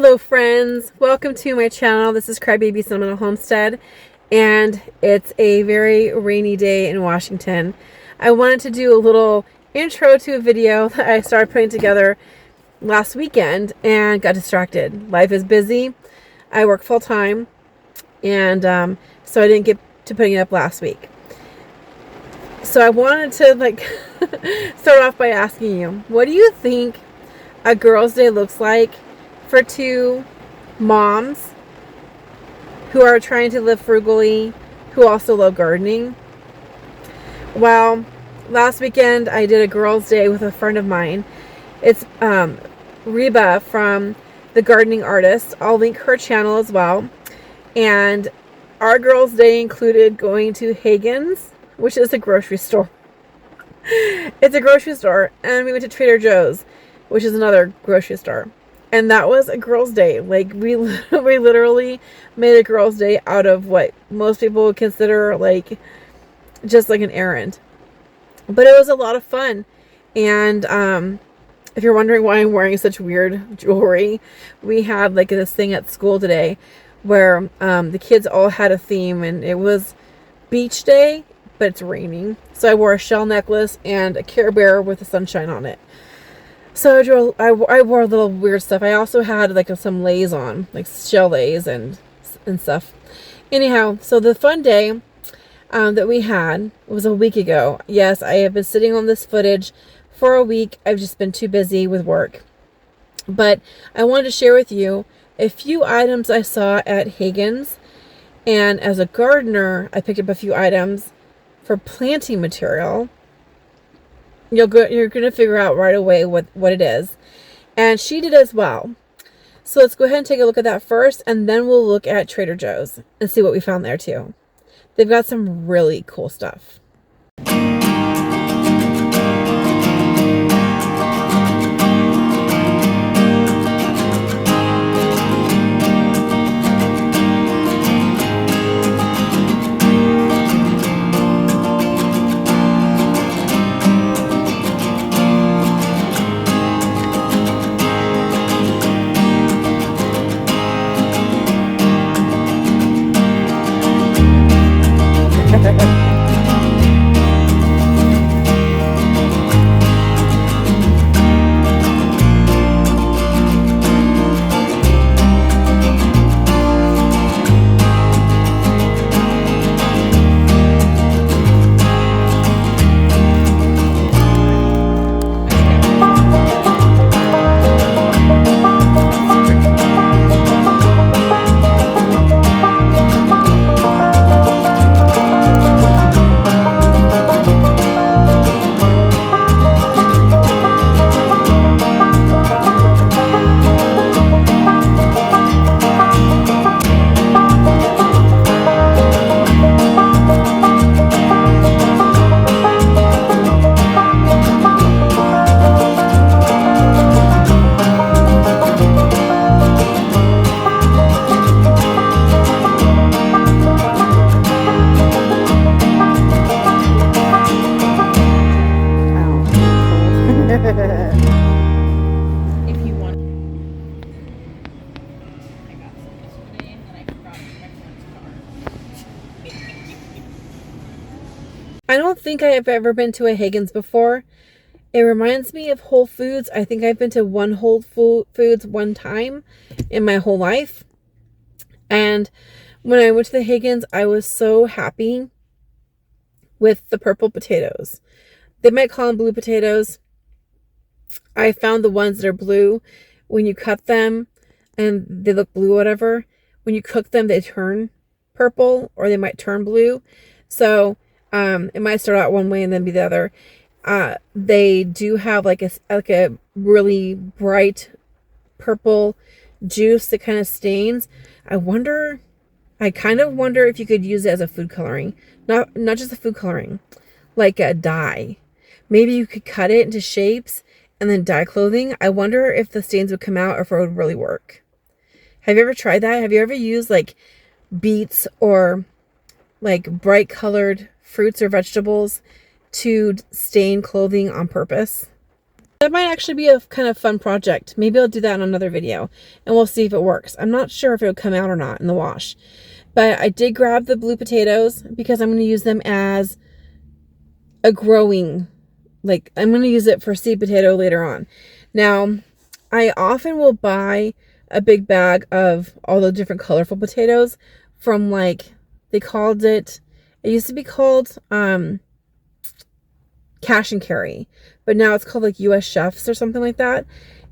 Hello friends, welcome to my channel. This is Crybaby Sentimental Homestead, and it's a very rainy day in Washington. I wanted to do a little intro to a video that I started putting together last weekend and got distracted. Life is busy. I work full-time, and so I didn't get to putting it up last week. So I wanted to start off by asking you, what do you think a girl's day looks like for two moms who are trying to live frugally, who also love gardening? Well, last weekend I did a girl's day with a friend of mine. It's Reba from The Gardening Artist. I'll link her channel as well. And our girl's day included going to Haggen's, which is a grocery store. It's a grocery store. And we went to Trader Joe's, which is another grocery store. And that was a girl's day. Like, we literally made a girl's day out of what most people would consider like just like an errand. But it was a lot of fun. And if you're wondering why I'm wearing such weird jewelry, we had like this thing at school today where the kids all had a theme, and it was beach day, but it's raining. So I wore a shell necklace and a Care Bear with the sunshine on it. So I wore a little weird stuff. I also had like some lays on, like shell lays and stuff. Anyhow, so the fun day that we had was a week ago. Yes, I have been sitting on this footage for a week. I've just been too busy with work. But I wanted to share with you a few items I saw at Haggen's. And as a gardener, I picked up a few items for planting material. You're going to figure out right away what it is. And she did as well. So let's go ahead and take a look at that first, and then we'll look at Trader Joe's and see what we found there too. They've got some really cool stuff. I don't think I have ever been to a Haggen's before. It reminds me of Whole Foods. I think I've been to one Whole Foods one time in my whole life. And when I went to the Haggen's, I was so happy with the purple potatoes. They might call them blue potatoes. I found the ones that are blue. When you cut them and they look blue, whatever, when you cook them, they turn purple, or they might turn blue. So it might start out one way and then be the other. They do have like a really bright purple juice that kind of stains. I kind of wonder if you could use it as a food coloring. Not just a food coloring, like a dye. Maybe you could cut it into shapes and then dye clothing. I wonder if the stains would come out or if it would really work. Have you ever tried that? Have you ever used like beets or like bright colored fruits or vegetables to stain clothing on purpose? That might actually be a kind of fun project. Maybe I'll do that in another video and we'll see if it works. I'm not sure if it'll come out or not in the wash. But I did grab the blue potatoes because I'm going to use them as a growing, like I'm going to use it for seed potato later on. Now, I often will buy a big bag of all the different colorful potatoes from, like, they called it used to be called cash and carry, but now it's called like US Chefs or something like that.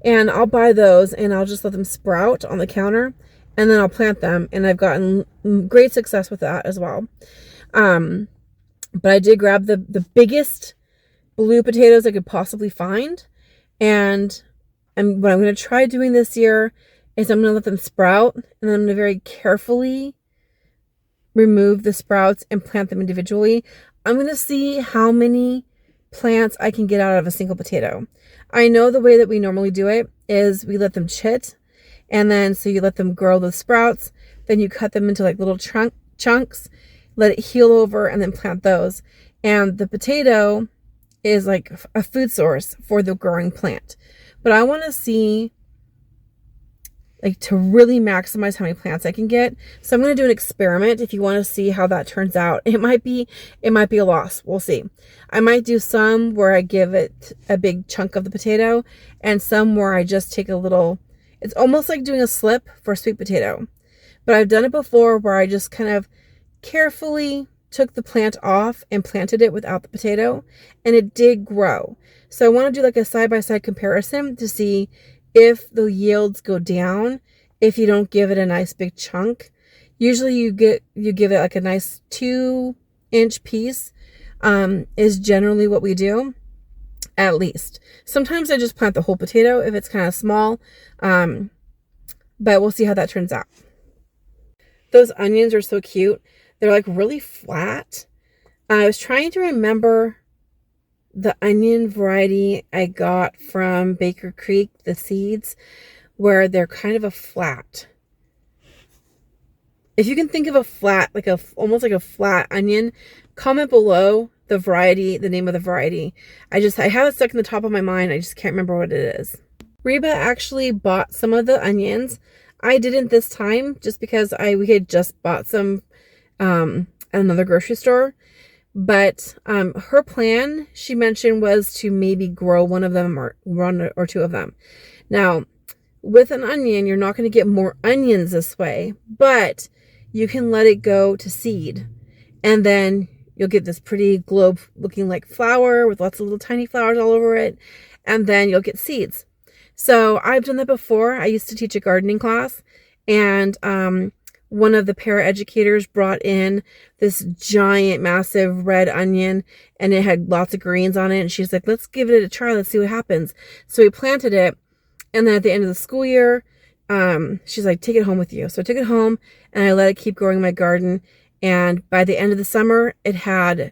And I'll buy those and I'll just let them sprout on the counter and then I'll plant them, and I've gotten great success with that as well. But I did grab the biggest blue potatoes I could possibly find, and what I'm going to try doing this year is I'm going to let them sprout, and then I'm going to very carefully remove the sprouts and plant them individually. I'm going to see how many plants I can get out of a single potato. I know the way that we normally do it is we let them chit, and then so you let them grow the sprouts, then you cut them into like little chunks, let it heal over, and then plant those. And the potato is like a food source for the growing plant. But I want to see, like, to really maximize how many plants I can get. So I'm going to do an experiment if you want to see how that turns out. It might be a loss. We'll see. I might do some where I give it a big chunk of the potato, and some where I just take a little, it's almost like doing a slip for sweet potato. But I've done it before where I just kind of carefully took the plant off and planted it without the potato, and it did grow. So I want to do like a side-by-side comparison to see if the yields go down if you don't give it a nice big chunk. Usually you give it like a nice 2-inch piece, is generally what we do, at least. Sometimes I just plant the whole potato if it's kind of small, but we'll see how that turns out. Those onions are so cute. They're like really flat. I was trying to remember the onion variety I got from Baker Creek, the seeds, where they're kind of a flat. If you can think of a flat, like almost like a flat onion, comment below the variety, the name of the variety. I have it stuck in the top of my mind. I just can't remember what it is. Reba actually bought some of the onions. I didn't this time just because we had just bought some at another grocery store. But her plan, she mentioned, was to maybe grow one of them or one or two of them. Now, with an onion, you're not going to get more onions this way, but you can let it go to seed. And then you'll get this pretty globe looking like flower with lots of little tiny flowers all over it. And then you'll get seeds. So I've done that before. I used to teach a gardening class, and one of the paraeducators brought in this giant, massive red onion, and it had lots of greens on it. And she's like, let's give it a try. Let's see what happens. So we planted it. And then at the end of the school year, she's like, take it home with you. So I took it home and I let it keep growing in my garden. And by the end of the summer, it had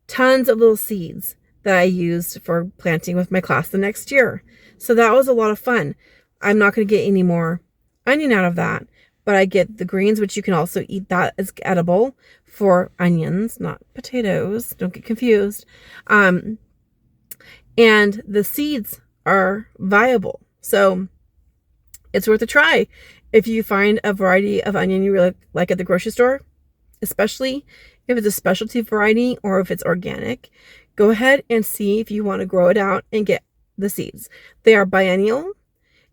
tons of little seeds that I used for planting with my class the next year. So that was a lot of fun. I'm not going to get any more onion out of that, but I get the greens, which you can also eat that as edible for onions, not potatoes. Don't get confused. And the seeds are viable. So it's worth a try. If you find a variety of onion you really like at the grocery store, especially if it's a specialty variety or if it's organic, go ahead and see if you want to grow it out and get the seeds. They are biennial.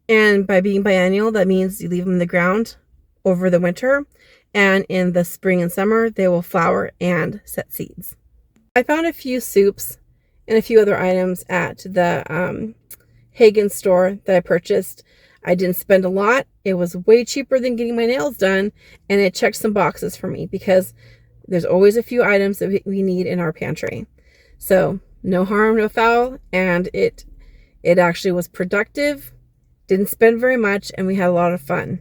And by being biennial, that means you leave them in the ground over the winter, and in the spring and summer they will flower and set seeds. I found a few soups and a few other items at the Haggen store that I purchased. I didn't spend a lot. It was way cheaper than getting my nails done, and it checked some boxes for me because there's always a few items that we need in our pantry. So no harm, no foul, and it actually was productive, didn't spend very much, and we had a lot of fun.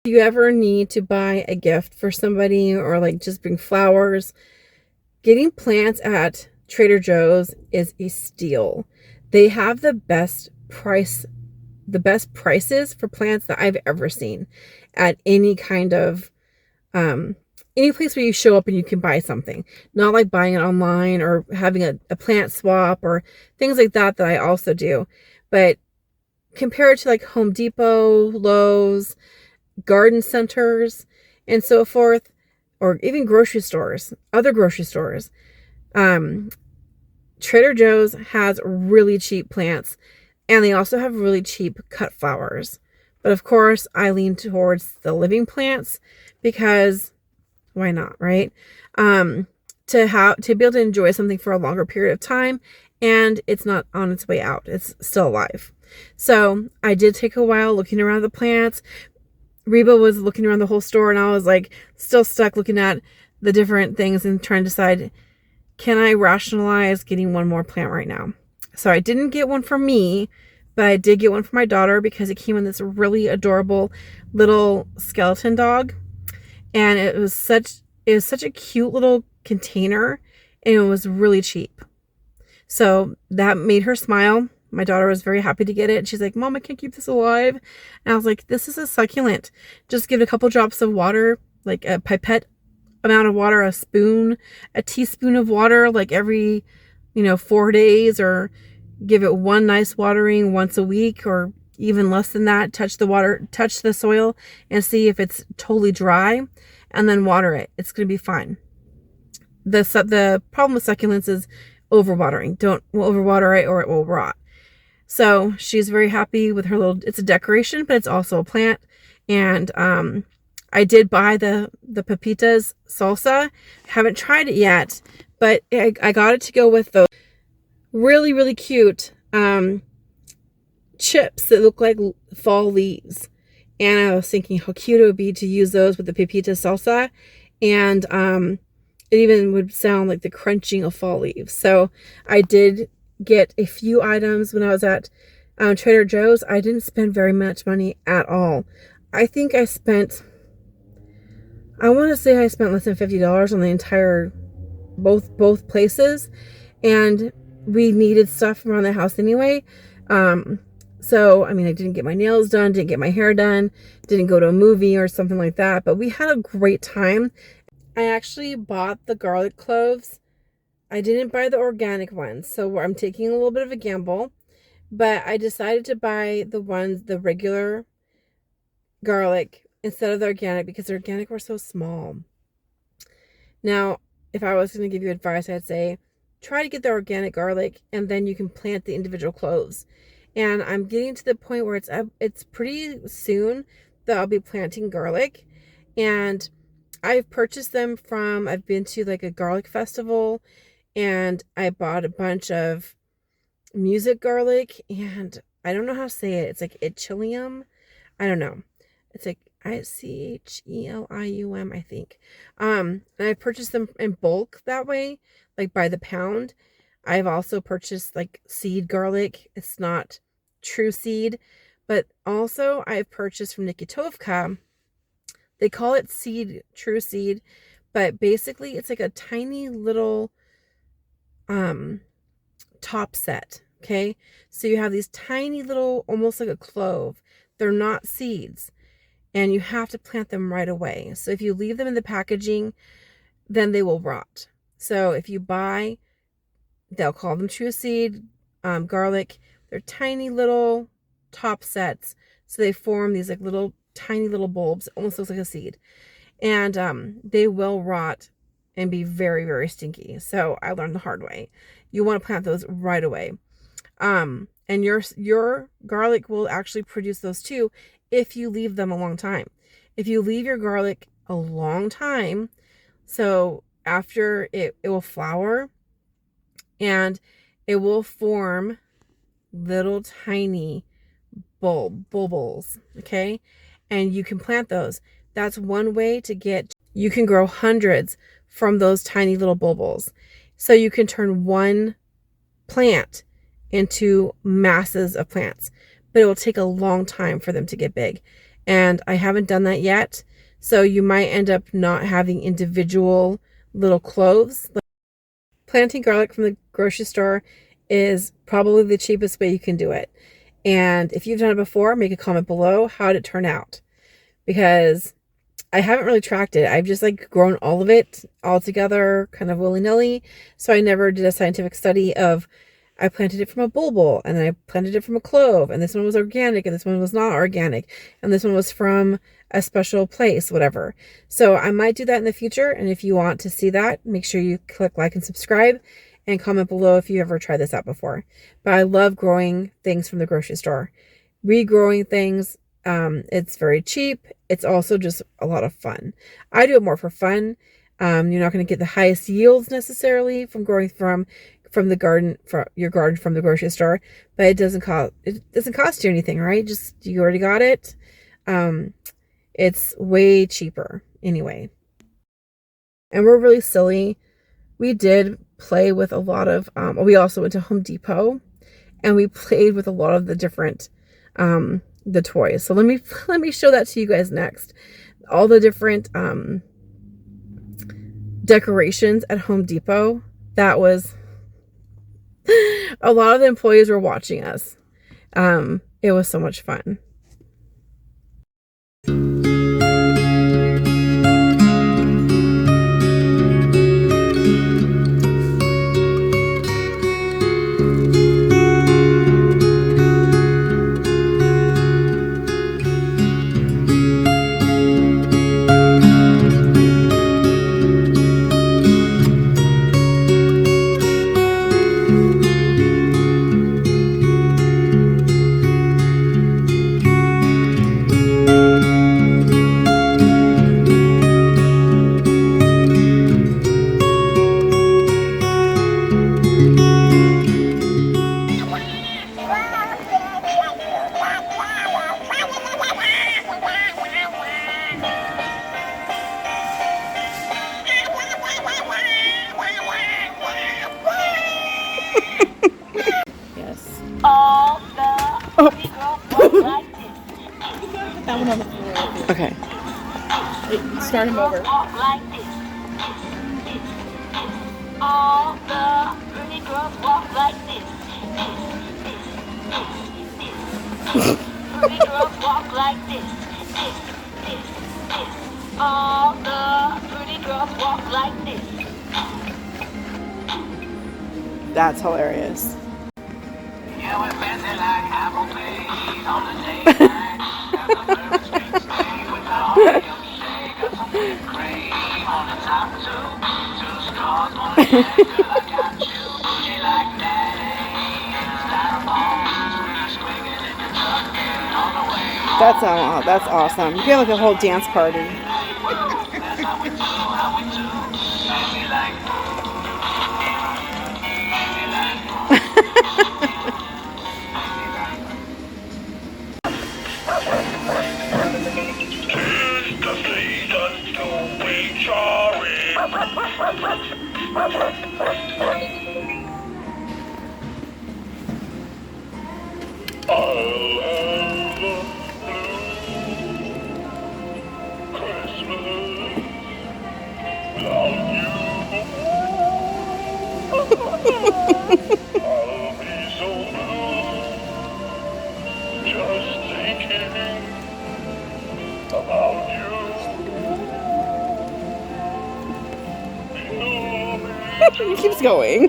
If you ever need to buy a gift for somebody or like just bring flowers, getting plants at Trader Joe's is a steal. They have the best prices for plants that I've ever seen at any kind of any place where you show up and you can buy something. Not like buying it online or having a plant swap or things like that I also do. But compared to like Home Depot, Lowe's, garden centers, and so forth, or even grocery stores, other grocery stores, Trader Joe's has really cheap plants, and they also have really cheap cut flowers. But of course, I lean towards the living plants because why not, right? To be able to enjoy something for a longer period of time, and it's not on its way out. It's still alive. So I did take a while looking around the plants. Reba was looking around the whole store, and I was like still stuck looking at the different things and trying to decide, can I rationalize getting one more plant right now? So I didn't get one for me, but I did get one for my daughter because it came in this really adorable little skeleton dog. And it was such a cute little container, and it was really cheap. So that made her smile. My daughter was very happy to get it. She's like, Mom, I can't keep this alive. And I was like, this is a succulent. Just give it a couple drops of water, like a pipette amount of water, a teaspoon of water, like every, 4 days, or give it one nice watering once a week, or even less than that. Touch the soil and see if it's totally dry, and then water it. It's going to be fine. The problem with succulents is overwatering. Don't overwater it or it will rot. So she's very happy with her it's a decoration, but it's also a plant. And I did buy the pepitas salsa. Haven't tried it yet, but I got it to go with those really, really cute chips that look like fall leaves. And I was thinking how cute it would be to use those with the pepita salsa. And it even would sound like the crunching of fall leaves. So I did get a few items when I was at Trader Joe's. I didn't spend very much money at all. I think I want to say I spent less than $50 on the entire, both places. And we needed stuff around the house anyway. So, I didn't get my nails done, didn't get my hair done, didn't go to a movie or something like that, but we had a great time. I actually bought the garlic cloves. I didn't buy the organic ones, so I'm taking a little bit of a gamble, but I decided to buy the regular garlic instead of the organic because the organic were so small. Now, if I was going to give you advice, I'd say try to get the organic garlic, and then you can plant the individual cloves. And I'm getting to the point where it's pretty soon that I'll be planting garlic. And I've purchased them I've been to like a garlic festival, and I bought a bunch of music garlic, and I don't know how to say it. It's like Ichilium. I don't know. It's like Ichelium, I think. And I purchased them in bulk that way, like by the pound. I've also purchased like seed garlic. It's not true seed, but also I've purchased from Nikitovka. They call it true seed, but basically it's like a tiny little top set. Okay, so you have these tiny little, almost like a clove. They're not seeds, and you have to plant them right away. So if you leave them in the packaging, then they will rot. So if you buy, they'll call them true seed garlic. They're tiny little top sets, so they form these like little tiny little bulbs. It almost looks like a seed, and they will rot and be very, very stinky. So I learned the hard way. You want to plant those right away. And your garlic will actually produce those too if you leave them a long time. If you leave your garlic a long time, so after it will flower and it will form little tiny bulbils, okay? And you can plant those. That's one way you can grow hundreds from those tiny little bulbils. So you can turn one plant into masses of plants, but it will take a long time for them to get big. and I haven't done that yet. So you might end up not having individual little cloves. Planting garlic from the grocery store is probably the cheapest way you can do it. And if you've done it before, make a comment below. How did it turn out? Because I haven't really tracked it. I've just like grown all of it all together, kind of willy-nilly. So I never did a scientific study of, I planted it from a bulbul, and then I planted it from a clove, and this one was organic, and this one was not organic, and this one was from a special place, whatever. So I might do that in the future, and if you want to see that, make sure you click like and subscribe, and comment below if you ever tried this out before. But I love growing things from the grocery store. Regrowing things, it's very cheap. It's also just a lot of fun. I do it more for fun. You're not going to get the highest yields necessarily from growing from the garden, from your garden from the grocery store, but it doesn't cost you anything, right? Just, you already got it. It's way cheaper anyway. And we're really silly. We did play with a lot of, we also went to Home Depot and we played with a lot of the different, the toys. So let me show that to you guys next. All the different, decorations at Home Depot. That was, a lot of the employees were watching us. It was so much fun. That one on the floor. Okay. Start him over. All the pretty girls walk like this. Pretty girls walk like this. All the pretty girls walk like this. That's hilarious. Yeah, we're fancy like apple trees on the day night. That's awesome. You get like a whole dance party. It keeps going.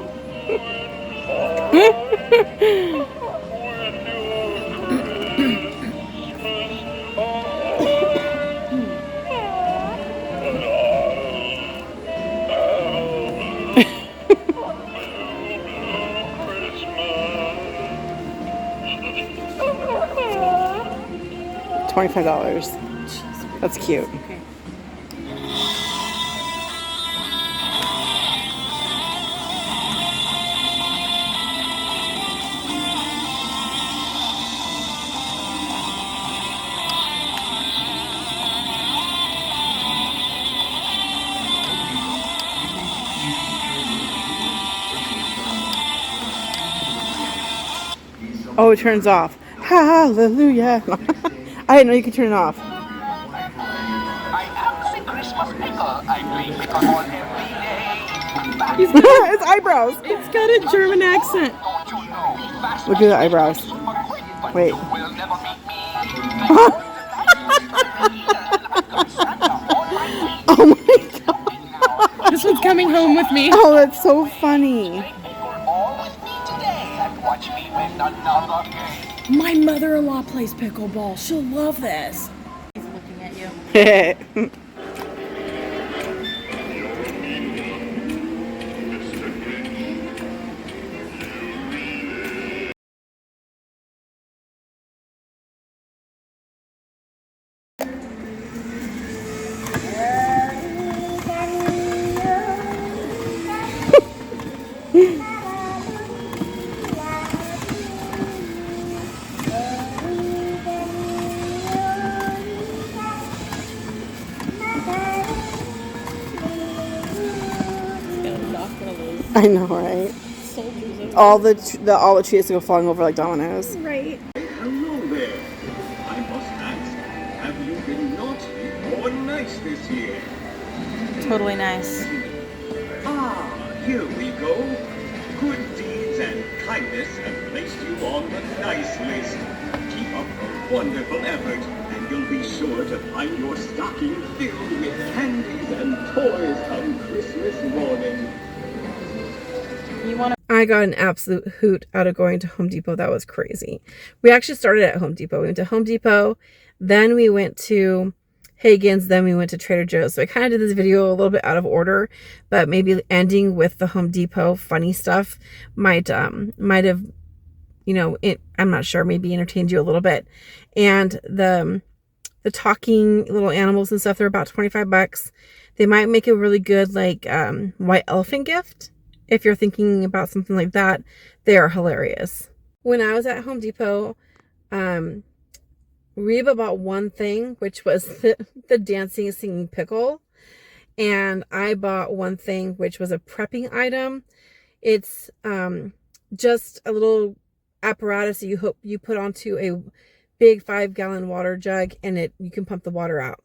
$25. That's cute. Okay. Oh, it turns off. Hallelujah. I didn't know you could turn it off. I am the Christmas pickle. I play pickleball every day. It's eyebrows. It's got a German accent. Don't you know? Fast Look at the eyebrows. but Wait. you will never meet me. Oh my god. This one's coming home with me. Oh, that's so funny. All with me today and watch me win another game. My mother-in-law plays pickleball. She'll love this. He's looking at you. I know, right? Soldiers All the trees go falling over like dominoes. right. Hello there. I must ask, have you been naughty or nice this year? Totally nice. Ah, here we go. Good deeds and kindness have placed you on the nice list. Keep up a wonderful effort, and you'll be sure to find your stocking filled with candies and toys come Christmas morning. You want to? I got an absolute hoot out of going to Home Depot. That was crazy. We actually started at Home Depot. We went to Home Depot, then we went to Haggen's, then we went to Trader Joe's. So I kind of did this video a little bit out of order, but maybe ending with the Home Depot funny stuff might have, you know, I'm not sure, maybe entertained you a little bit. And the talking little animals and stuff, they're about 25 bucks. They might make a really good like white elephant gift. If you're thinking about something like that, they are hilarious. When I was at Home Depot, Reba bought one thing, which was the dancing singing pickle. And I bought one thing, which was a prepping item. It's just a little apparatus that you put onto a big 5-gallon water jug, and you can pump the water out.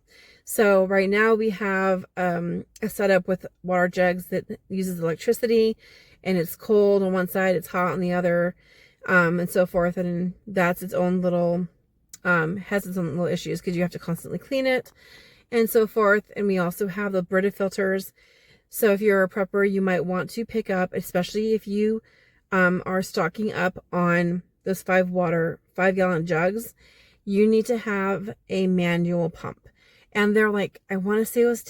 So right now we have a setup with water jugs that uses electricity, and it's cold on one side, it's hot on the other, and so forth. And that's its own little, has its own little issues because you have to constantly clean it and so forth. And we also have the Brita filters. So if you're a prepper, you might want to pick up, especially if you are stocking up on those 5-gallon jugs, you need to have a manual pump. And they're like, I want to say it was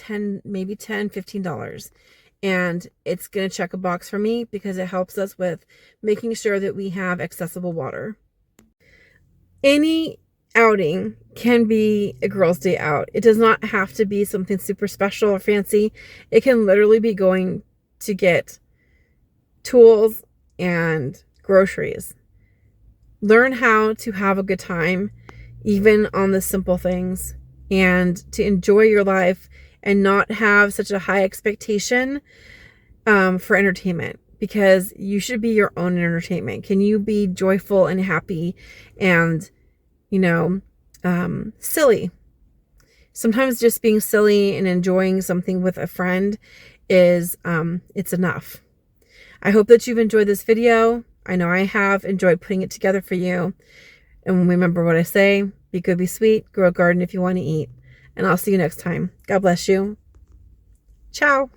maybe $15. And it's going to check a box for me because it helps us with making sure that we have accessible water. Any outing can be a girls' day out. It does not have to be something super special or fancy. It can literally be going to get tools and groceries. Learn how to have a good time, even on the simple things, and to enjoy your life and not have such a high expectation for entertainment, because you should be your own entertainment. Can you be joyful and happy and, silly? Sometimes just being silly and enjoying something with a friend is, it's enough. I hope that you've enjoyed this video. I know I have enjoyed putting it together for you. And remember what I say, be good, be sweet, grow a garden if you want to eat. And I'll see you next time. God bless you. Ciao.